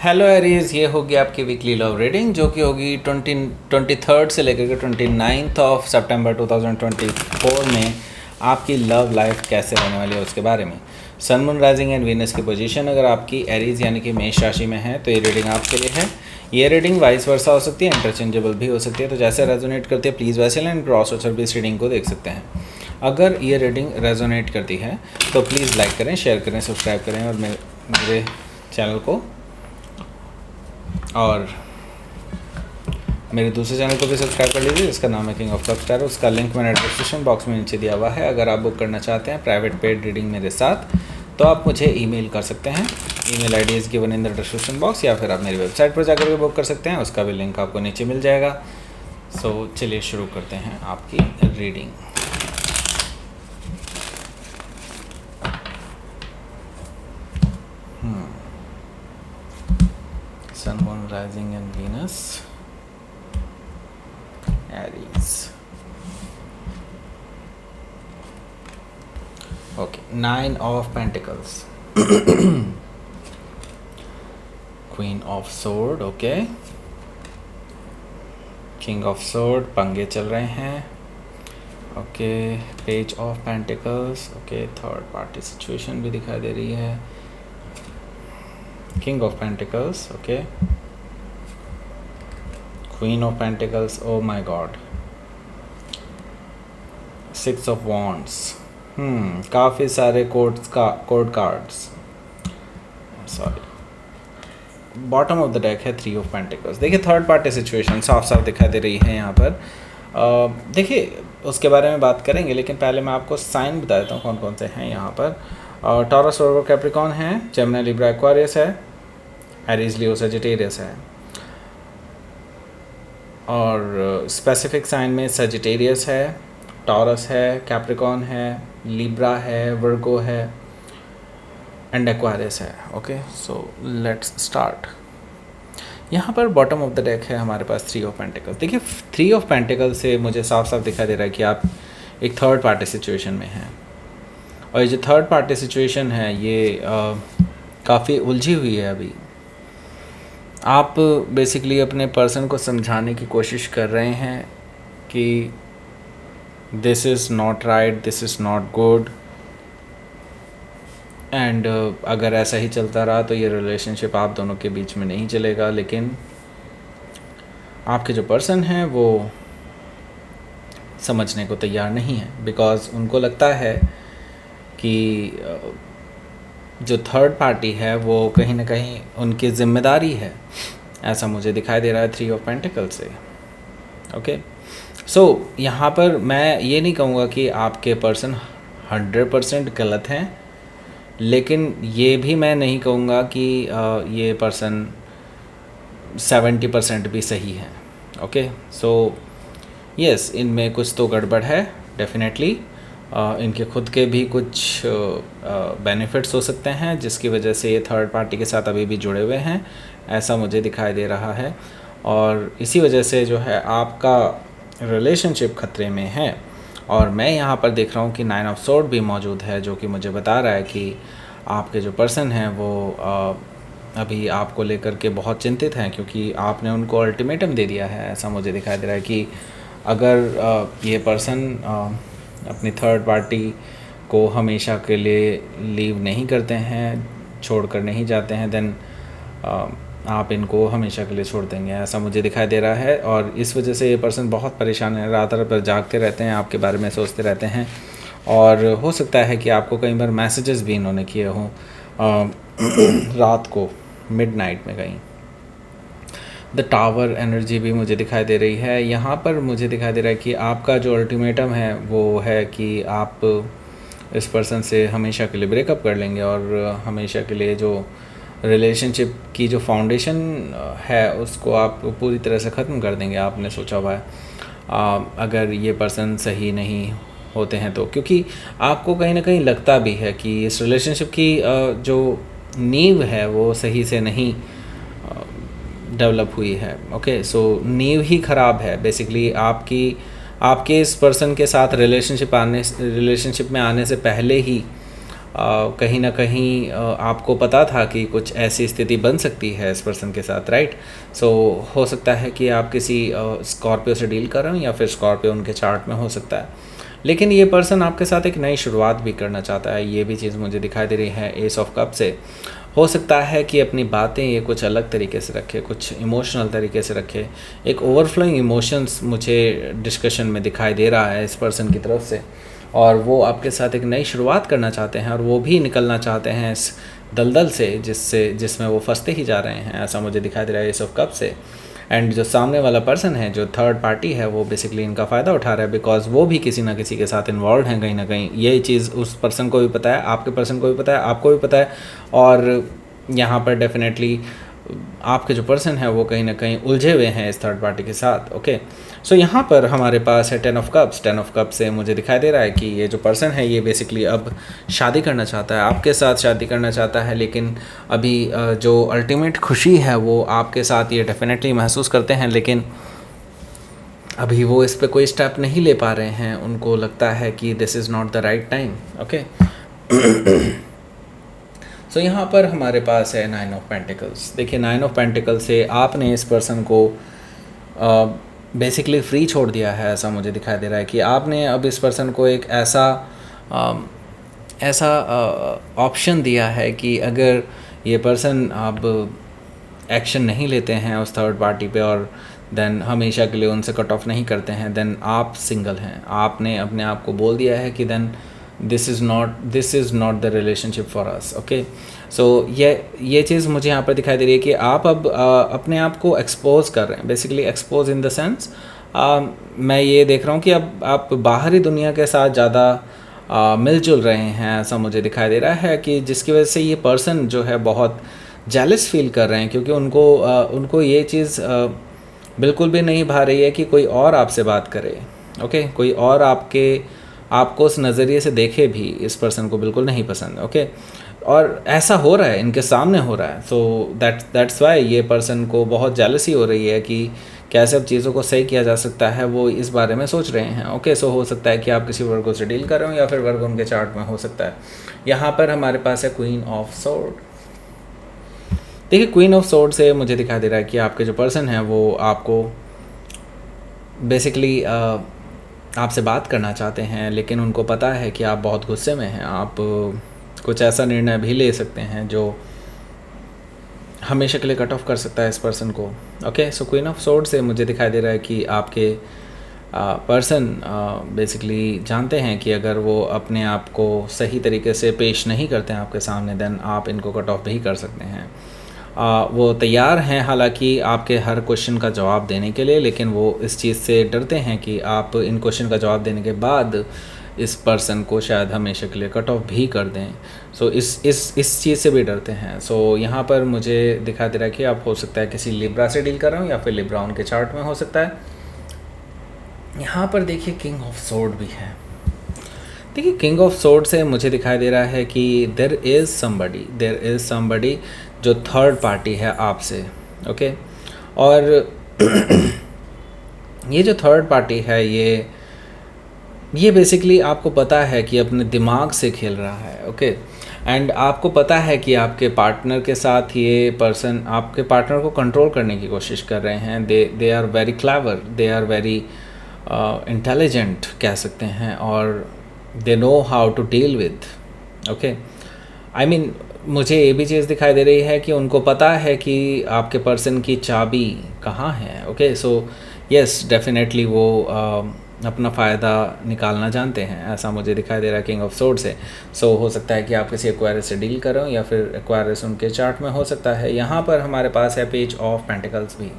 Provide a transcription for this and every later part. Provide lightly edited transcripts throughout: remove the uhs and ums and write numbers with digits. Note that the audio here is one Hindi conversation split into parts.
हेलो एरीज, ये होगी आपकी वीकली लव रीडिंग जो कि होगी 23 से लेकर के 29 ऑफ सितंबर 2024 में आपकी लव लाइफ कैसे रहने वाली है उसके बारे में। Sun moon rising and Venus की पोजीशन अगर आपकी एरीज यानी कि मेष राशि में है तो ये रीडिंग आपके लिए है। ये रीडिंग वाइस वर्सा हो सकती है, इंटरचेंजेबल भी हो सकती है, तो जैसे रेजोनेट करती है प्लीज़ वैसे लें। क्रॉस और भी इस रीडिंग को देख सकते हैं। अगर ये रीडिंग रेजोनेट करती है तो प्लीज़ लाइक करें, शेयर करें, सब्सक्राइब करें और मेरे चैनल को और मेरे दूसरे चैनल को भी सब्सक्राइब कर लीजिए जिसका नाम है किंग ऑफ कप्स टैरो। उसका लिंक मैंने डिस्क्रिप्शन बॉक्स में नीचे दिया हुआ है। अगर आप बुक करना चाहते हैं प्राइवेट पेड रीडिंग मेरे साथ तो आप मुझे ईमेल कर सकते हैं। Email ID is given in the description box, या फिर आप मेरी वेबसाइट पर जाकर के बुक कर सकते हैं, उसका भी लिंक आपको नीचे मिल जाएगा। सो चलिए शुरू करते हैं आपकी reading. Sun, Moon, Rising and Venus, Aries. Okay, 9 of Pentacles. Queen of Sword, okay. King of Sword, पंगे चल रहे हैं. Okay, Page of Pentacles, okay. Third party situation भी दिखाई दे रही है. King of Pentacles, okay. Queen of Pentacles, oh my God. Six of Wands, काफ़ी सारे code cards, sorry. Bottom of the deck है 3 ऑफ पेंटिकल्स। देखिए थर्ड पार्टी सिचुएशन साफ साफ दिखाई दे रही है यहाँ पर। देखिए उसके बारे में बात करेंगे, लेकिन पहले मैं आपको साइन बता देता हूँ कौन कौन से हैं यहाँ पर। टॉरस, वर्गो, कैप्रिकॉर्न है, जेमिनी, लिब्रा, एक्वारियस है, एरीज, लियो, सजिटेरियस है। और स्पेसिफिक साइन में सजिटेरियस है, टॉरस है, कैप्रिकॉर्न है, लिब्रा है, वर्गो है एंड एक्वारियस है। Okay, so let's start. यहाँ पर बॉटम ऑफ द डेक है हमारे पास 3 ऑफ पेंटिकल्स। देखिए 3 ऑफ पेंटिकल्स से मुझे साफ साफ दिखाई दे रहा है कि आप एक थर्ड पार्टी सिचुएशन में हैं, और ये जो थर्ड पार्टी सिचुएशन है ये काफ़ी उलझी हुई है। अभी आप बेसिकली अपने पर्सन को समझाने की कोशिश कर रहे हैं कि this is not right, this is not good, and अगर ऐसा ही चलता रहा तो ये रिलेशनशिप आप दोनों के बीच में नहीं चलेगा। लेकिन आपके जो पर्सन हैं वो समझने को तैयार नहीं है, बिकॉज़ उनको लगता है कि जो थर्ड पार्टी है वो कहीं ना कहीं उनकी ज़िम्मेदारी है। ऐसा मुझे दिखाई दे रहा है 3 ऑफ पेंटिकल से। ओके, सो यहाँ पर मैं ये नहीं कहूँगा कि आपके पर्सन 100% गलत हैं, लेकिन ये भी मैं नहीं कहूँगा कि ये पर्सन 70% भी सही है। ओके, सो यस, इनमें कुछ तो गड़बड़ है डेफिनेटली। इनके खुद के भी कुछ बेनिफिट्स हो सकते हैं जिसकी वजह से ये थर्ड पार्टी के साथ अभी भी जुड़े हुए हैं, ऐसा मुझे दिखाई दे रहा है। और इसी वजह से जो है आपका रिलेशनशिप खतरे में है। और मैं यहाँ पर देख रहा हूँ कि 9 ऑफ सोर्ड भी मौजूद है, जो कि मुझे बता रहा है कि आपके जो पर्सन हैं वो अभी आपको लेकर के बहुत चिंतित हैं, क्योंकि आपने उनको अल्टीमेटम दे दिया है। ऐसा मुझे दिखाई दे रहा है कि अगर ये पर्सन अपनी थर्ड पार्टी को हमेशा के लिए लीव नहीं करते हैं, छोड़कर नहीं जाते हैं, देन आप इनको हमेशा के लिए छोड़ देंगे, ऐसा मुझे दिखाई दे रहा है। और इस वजह से ये पर्सन बहुत परेशान है, रात रात भर जागते रहते हैं, आपके बारे में सोचते रहते हैं। और हो सकता है कि आपको कई बार मैसेजेस भी इन्होंने किए हों रात को मिडनाइट में कहीं। द टावर एनर्जी भी मुझे दिखाई दे रही है। यहाँ पर मुझे दिखाई दे रहा है कि आपका जो अल्टीमेटम है वो है कि आप इस पर्सन से हमेशा के लिए ब्रेकअप कर लेंगे और हमेशा के लिए जो रिलेशनशिप की जो फाउंडेशन है उसको आप पूरी तरह से ख़त्म कर देंगे, आपने सोचा हुआ है। अगर ये पर्सन सही नहीं होते हैं तो, क्योंकि आपको कहीं ना कहीं लगता भी है कि इस रिलेशनशिप की जो नींव है वो सही से नहीं डेवलप हुई है। ओके, सो नींव ही ख़राब है बेसिकली। आपके इस पर्सन के साथ रिलेशनशिप में आने से पहले ही कहीं ना कहीं आपको पता था कि कुछ ऐसी स्थिति बन सकती है इस पर्सन के साथ, राइट? सो हो सकता है कि आप किसी स्कॉर्पियो से डील कर रहे हो या फिर स्कॉर्पियो उनके चार्ट में हो सकता है, लेकिन ये पर्सन आपके साथ एक नई शुरुआत भी करना चाहता है। ये भी चीज़ मुझे दिखाई दे रही है एस ऑफ कप से। हो सकता है कि अपनी बातें ये कुछ अलग तरीके से रखे, कुछ इमोशनल तरीके से रखे। एक ओवरफ्लोइंग इमोशंस मुझे डिस्कशन में दिखाई दे रहा है इस पर्सन की तरफ से, और वो आपके साथ एक नई शुरुआत करना चाहते हैं, और वो भी निकलना चाहते हैं इस दलदल से जिसमें वो फंसते ही जा रहे हैं, ऐसा मुझे दिखाई दे रहा है एस ऑफ कप से। एंड जो सामने वाला पर्सन है, जो थर्ड पार्टी है, वो बेसिकली इनका फ़ायदा उठा रहा है, बिकॉज वो भी किसी ना किसी के साथ इन्वॉल्व हैं कहीं ना कहीं। ये चीज़ उस पर्सन को भी पता है, आपके पर्सन को भी पता है, आपको भी पता है, और यहाँ पर डेफिनेटली आपके जो पर्सन है वो कहीं ना कहीं उलझे हुए हैं इस थर्ड पार्टी के साथ। ओके, सो यहाँ पर हमारे पास है 10 ऑफ कप्स। 10 ऑफ कप्स से मुझे दिखाई दे रहा है कि ये जो पर्सन है ये बेसिकली अब शादी करना चाहता है, आपके साथ शादी करना चाहता है, लेकिन अभी जो अल्टीमेट खुशी है वो आपके साथ ये डेफिनेटली महसूस करते हैं, लेकिन अभी वो इस पर कोई स्टेप नहीं ले पा रहे हैं। उनको लगता है कि this is not the right time. Okay, so यहाँ पर हमारे पास है 9 ऑफ पेंटिकल्स। देखिए 9 ऑफ पेंटिकल्स से आपने इस पर्सन को बेसिकली फ्री छोड़ दिया है, ऐसा मुझे दिखाई दे रहा है कि आपने अब इस पर्सन को एक ऐसा ऑप्शन दिया है कि अगर ये पर्सन अब एक्शन नहीं लेते हैं उस थर्ड पार्टी पे, और देन हमेशा के लिए उनसे कट ऑफ नहीं करते हैं, देन आप सिंगल हैं। आपने अपने आप को बोल दिया है कि then this is not the relationship for us. Okay, so ये चीज़ मुझे यहाँ पर दिखाई दे रही है कि आप अब अपने आप को एक्सपोज कर रहे हैं, basically expose in the sense मैं ये देख रहा हूँ कि अब आप बाहरी दुनिया के साथ ज़्यादा मिलजुल रहे हैं, ऐसा मुझे दिखाई दे रहा है कि जिसकी वजह से ये पर्सन जो है बहुत जेलस फील कर रहे हैं, क्योंकि उनको ये चीज़ बिल्कुल भी नहीं भा रही है कि कोई और आपसे बात करे। ओके, कोई और आपको उस नज़रिए से देखे भी इस पर्सन को बिल्कुल नहीं पसंद। ओके, और ऐसा हो रहा है, इनके सामने हो रहा है। सो दैट्स वाई ये पर्सन को बहुत जेलसी हो रही है कि कैसे अब चीज़ों को सही किया जा सकता है, वो इस बारे में सोच रहे हैं। ओके, सो हो सकता है कि आप किसी वर्गो से डील कर रहे हो या फिर वर्ग उनके चार्ट में हो सकता है। यहाँ पर हमारे पास है क्वीन ऑफ सोर्ड। देखिए क्वीन ऑफ सोर्ड से मुझे दिखाई दे रहा है कि आपके जो पर्सन है वो आपको बेसिकली आपसे बात करना चाहते हैं, लेकिन उनको पता है कि आप बहुत गुस्से में हैं। आप कुछ ऐसा निर्णय भी ले सकते हैं जो हमेशा के लिए कट ऑफ कर सकता है इस पर्सन को। Okay, so queen of sword से मुझे दिखाई दे रहा है कि आपके पर्सन बेसिकली जानते हैं कि अगर वो अपने आप को सही तरीके से पेश नहीं करते हैं आपके सामने, देन आप इनको कट ऑफ भी कर सकते हैं। वो तैयार हैं हालांकि आपके हर क्वेश्चन का जवाब देने के लिए, लेकिन वो इस चीज़ से डरते हैं कि आप इन क्वेश्चन का जवाब देने के बाद इस पर्सन को शायद हमेशा के लिए कट ऑफ भी कर दें। सो इस चीज़ से भी डरते हैं। सो यहाँ पर मुझे दिखा दे रहा है कि आप हो सकता है किसी लिब्रा से डील कर रहे हो या फिर लिब्रा उनके चार्ट में हो सकता है। यहाँ पर देखिए किंग ऑफ सोर्ड भी है। देखिए किंग ऑफ सोर्ड से मुझे दिखाई दे रहा है कि देयर इज़ समबडी जो थर्ड पार्टी है आपसे। ओके, और ये जो थर्ड पार्टी है ये बेसिकली आपको पता है कि अपने दिमाग से खेल रहा है। ओके, एंड आपको पता है कि आपके पार्टनर के साथ ये पर्सन आपके पार्टनर को कंट्रोल करने की कोशिश कर रहे हैं। They are very clever, they are very intelligent कह सकते हैं, और they know how to deal with. Okay, I mean मुझे ये भी चीज़ दिखाई दे रही है कि उनको पता है कि आपके पर्सन की चाबी कहाँ है। ओके, सो यस डेफिनेटली वो अपना फ़ायदा निकालना जानते हैं, ऐसा मुझे दिखाई दे रहा है किंग ऑफ सोर्ड से। सो हो सकता है कि आप किसी एक्वायरस से डील कर रहे हो या फिर एक्वायरस उनके चार्ट में हो सकता है। यहाँ पर हमारे पास है पेज ऑफ पेंटिकल्स भी।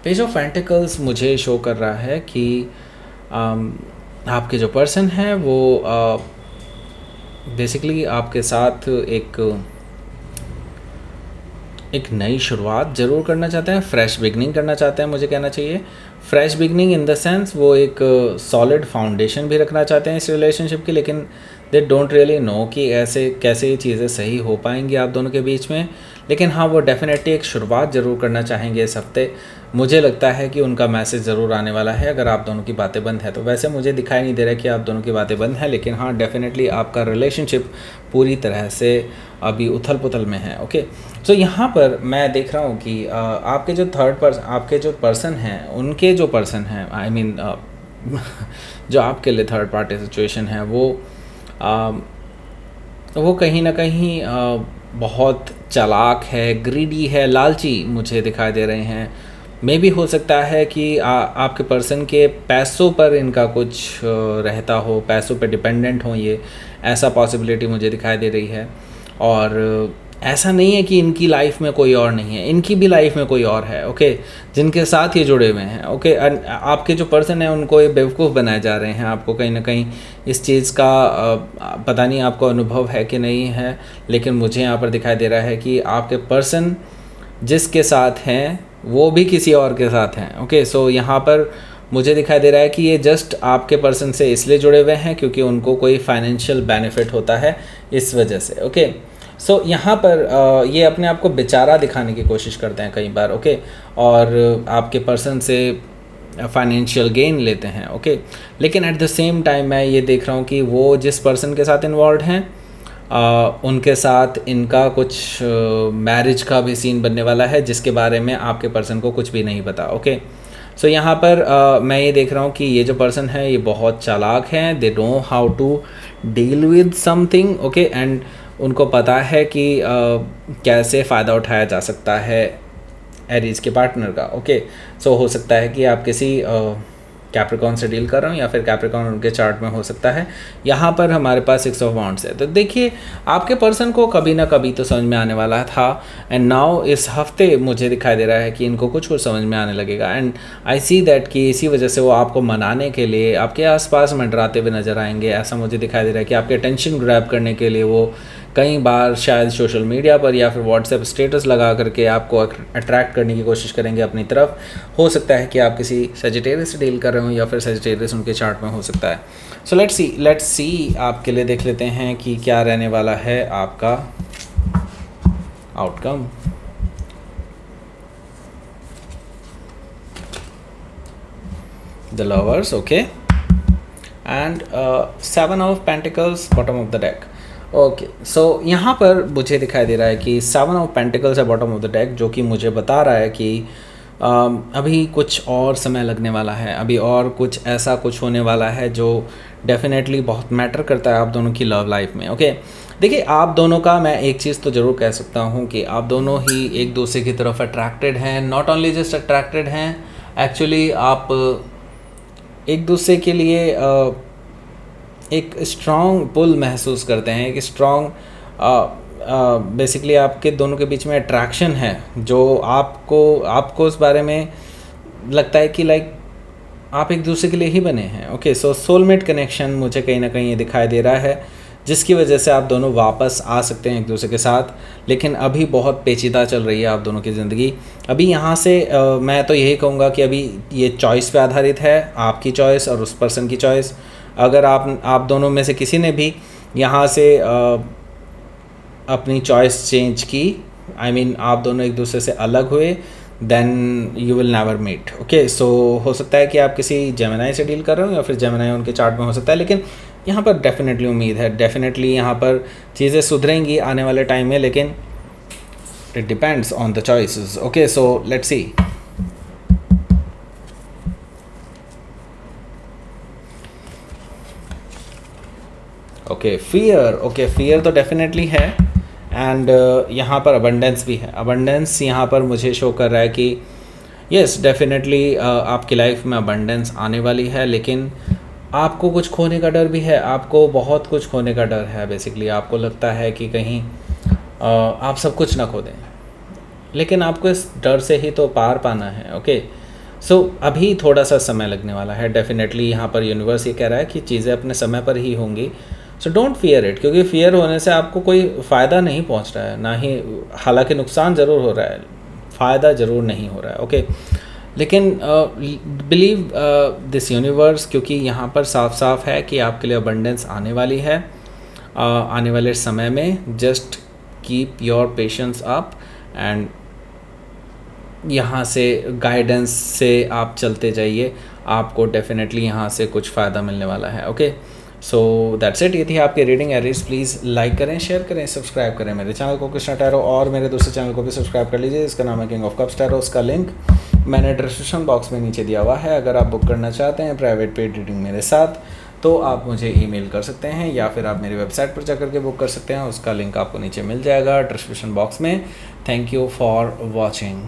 पेज ऑफ पेंटिकल्स मुझे शो कर रहा है कि आपके जो पर्सन है वो बेसिकली आपके साथ एक नई शुरुआत ज़रूर करना चाहते हैं, फ्रेश बिगनिंग करना चाहते हैं, मुझे कहना चाहिए fresh beginning in the sense वो एक सॉलिड फाउंडेशन भी रखना चाहते हैं इस रिलेशनशिप की, लेकिन दे डोंट रियली नो कि ऐसे कैसे ये चीज़ें सही हो पाएंगी आप दोनों के बीच में। लेकिन हाँ, वो डेफ़िनेटली एक शुरुआत ज़रूर करना चाहेंगे इस हफ़्ते। मुझे लगता है कि उनका मैसेज ज़रूर आने वाला है अगर आप दोनों की बातें बंद हैं तो। वैसे मुझे दिखाई नहीं दे रहा कि आप दोनों की बातें बंद हैं, लेकिन हाँ, डेफ़िनेटली आपका रिलेशनशिप पूरी तरह से अभी उथल-पुथल में है, ओके। सो यहाँ पर मैं देख रहा हूँ कि आपके जो पर्सन हैं, उनके जो पर्सन हैं, आई मीन जो आपके लिए थर्ड पार्टी सिचुएशन है, वो कहीं न कहीं बहुत चालाक है, ग्रीडी है, लालची मुझे दिखाई दे रहे हैं। मे बी हो सकता है कि आपके पर्सन के पैसों पर इनका कुछ रहता हो, पैसों पे डिपेंडेंट हों ये, ऐसा पॉसिबिलिटी मुझे दिखाई दे रही है। और ऐसा नहीं है कि इनकी लाइफ में कोई और नहीं है, इनकी भी लाइफ में कोई और है, ओके, जिनके साथ ये जुड़े हुए हैं, ओके। आपके जो पर्सन है उनको ये बेवकूफ़ बनाए जा रहे हैं। आपको कहीं ना कहीं इस चीज़ का पता नहीं आपको अनुभव है कि नहीं है, लेकिन मुझे यहाँ पर दिखाई दे रहा है कि आपके पर्सन जिसके साथ हैं वो भी किसी और के साथ हैं, ओके। सो यहाँ पर मुझे दिखाई दे रहा है कि ये जस्ट आपके पर्सन से इसलिए जुड़े हुए हैं क्योंकि उनको कोई फाइनेंशियल बेनिफिट होता है इस वजह से, ओके। सो यहाँ पर ये अपने आप को बेचारा दिखाने की कोशिश करते हैं कई बार, ओके, और आपके पर्सन से फाइनेंशियल गेन लेते हैं, ओके। लेकिन एट द सेम टाइम मैं ये देख रहा हूँ कि वो जिस पर्सन के साथ इन्वॉल्व हैं उनके साथ इनका कुछ मैरिज का भी सीन बनने वाला है जिसके बारे में आपके पर्सन को कुछ भी नहीं पता, ओके। सो यहाँ पर मैं ये देख रहा हूँ कि ये जो पर्सन है ये बहुत चालाक हैं, they know how to deal with something, okay, and उनको पता है कि कैसे फ़ायदा उठाया जा सकता है एरीज के पार्टनर का, ओके। सो हो सकता है कि आप किसी कैप्रिकॉन से डील कर रहे हो या फिर कैप्रिकॉन उनके चार्ट में हो सकता है। यहाँ पर हमारे पास 6 ऑफ वांड्स है, तो देखिए आपके पर्सन को कभी ना कभी तो समझ में आने वाला था, एंड नाउ इस हफ्ते मुझे दिखाई दे रहा है कि इनको कुछ समझ में आने लगेगा, एंड आई सी दैट कि इसी वजह से वो आपको मनाने के लिए आपके आसपास मंडराते हुए नज़र आएंगे। ऐसा मुझे दिखाई दे रहा है कि आपके अटेंशन ग्रैब करने के लिए वो कई बार शायद सोशल मीडिया पर या फिर व्हाट्सएप स्टेटस लगा करके आपको अट्रैक्ट करने की कोशिश करेंगे अपनी तरफ। हो सकता है कि आप किसी सजिटेरियस से डील कर रहे हो या फिर सजिटेरियस उनके चार्ट में हो सकता है। सो लेट्स सी आपके लिए देख लेते हैं कि क्या रहने वाला है आपका outcome. The lovers, okay, and 7 of pentacles bottom of the deck, okay. So यहाँ पर मुझे दिखाई दे रहा है कि 7 ऑफ पेंटिकल्स है बॉटम ऑफ द डेक, जो कि मुझे बता रहा है कि अभी कुछ और समय लगने वाला है, अभी और कुछ ऐसा कुछ होने वाला है जो डेफिनेटली बहुत मैटर करता है आप दोनों की लव लाइफ में, ओके। देखिए आप दोनों का मैं एक चीज़ तो ज़रूर कह सकता हूँ कि आप दोनों ही एक दूसरे की तरफ अट्रैक्टेड हैं, नॉट ओनली जस्ट अट्रैक्टेड हैं, एक्चुअली आप एक दूसरे के लिए एक स्ट्रॉन्ग पुल महसूस करते हैं, एक स्ट्रॉन्ग बेसिकली आपके दोनों के बीच में अट्रैक्शन है जो आपको उस बारे में लगता है कि लाइक आप एक दूसरे के लिए ही बने हैं, ओके। सो सोलमेट कनेक्शन मुझे कहीं ना कहीं ये दिखाई दे रहा है जिसकी वजह से आप दोनों वापस आ सकते हैं एक दूसरे के साथ, लेकिन अभी बहुत पेचीदा चल रही है आप दोनों की ज़िंदगी। अभी यहाँ से मैं तो यही कहूँगा कि अभी ये चॉइस पे आधारित है, आपकी चॉइस और उस पर्सन की चॉइस। अगर आप दोनों में से किसी ने भी यहाँ से अपनी चॉइस चेंज की, आई मीन आप दोनों एक दूसरे से अलग हुए, then you will never meet, okay. So हो सकता है कि आप किसी जेमिनाई से डील कर रहे हो या फिर जेमिनाई उनके चार्ट में हो सकता है, लेकिन यहाँ पर डेफिनेटली उम्मीद है, डेफिनेटली यहाँ पर चीज़ें सुधरेंगी आने वाले टाइम में, लेकिन it depends on the choices, okay. So let's see. Okay, fear तो डेफिनेटली है, एंड यहाँ पर अबंडेंस भी है। अबंडेंस यहाँ पर मुझे शो कर रहा है कि यस डेफिनेटली आपकी लाइफ में अबंडेंस आने वाली है, लेकिन आपको कुछ खोने का डर भी है, आपको बहुत कुछ खोने का डर है। बेसिकली आपको लगता है कि कहीं आप सब कुछ ना खो दें, लेकिन आपको इस डर से ही तो पार पाना है, ओके। सो अभी थोड़ा सा समय लगने वाला है, डेफिनेटली यहाँ पर यूनिवर्स ये कह रहा है कि चीज़ें अपने समय पर ही होंगी। सो डोंट फियर इट, क्योंकि फियर होने से आपको कोई फ़ायदा नहीं पहुँच रहा है, ना ही, हालांकि नुकसान ज़रूर हो रहा है, फ़ायदा ज़रूर नहीं हो रहा है, ओके। लेकिन बिलीव दिस यूनिवर्स, क्योंकि यहाँ पर साफ साफ है कि आपके लिए अबंडेंस आने वाली है आने वाले समय में। Just keep your patience up and यहाँ से गाइडेंस से आप चलते जाइए, आपको डेफिनेटली यहाँ से कुछ फ़ायदा मिलने वाला है। Okay, so that's it. ये थी आपकी रीडिंग एरीज। प्लीज़ लाइक करें, शेयर करें, सब्सक्राइब करें मेरे चैनल को कृष्णा टैरो, और मेरे दूसरे चैनल को भी सब्सक्राइब कर लीजिए, इसका नाम है किंग ऑफ कप्स टैरो। उसका लिंक मैंने डिस्क्रिप्शन बॉक्स में नीचे दिया हुआ है। अगर आप बुक करना चाहते हैं प्राइवेट पेड रीडिंग मेरे साथ, तो आप मुझे ईमेल कर सकते हैं, या फिर आप मेरी वेबसाइट पर जाकर के बुक कर सकते हैं। उसका लिंक आपको नीचे मिल जाएगा डिस्क्रिप्शन बॉक्स में। Thank you for watching.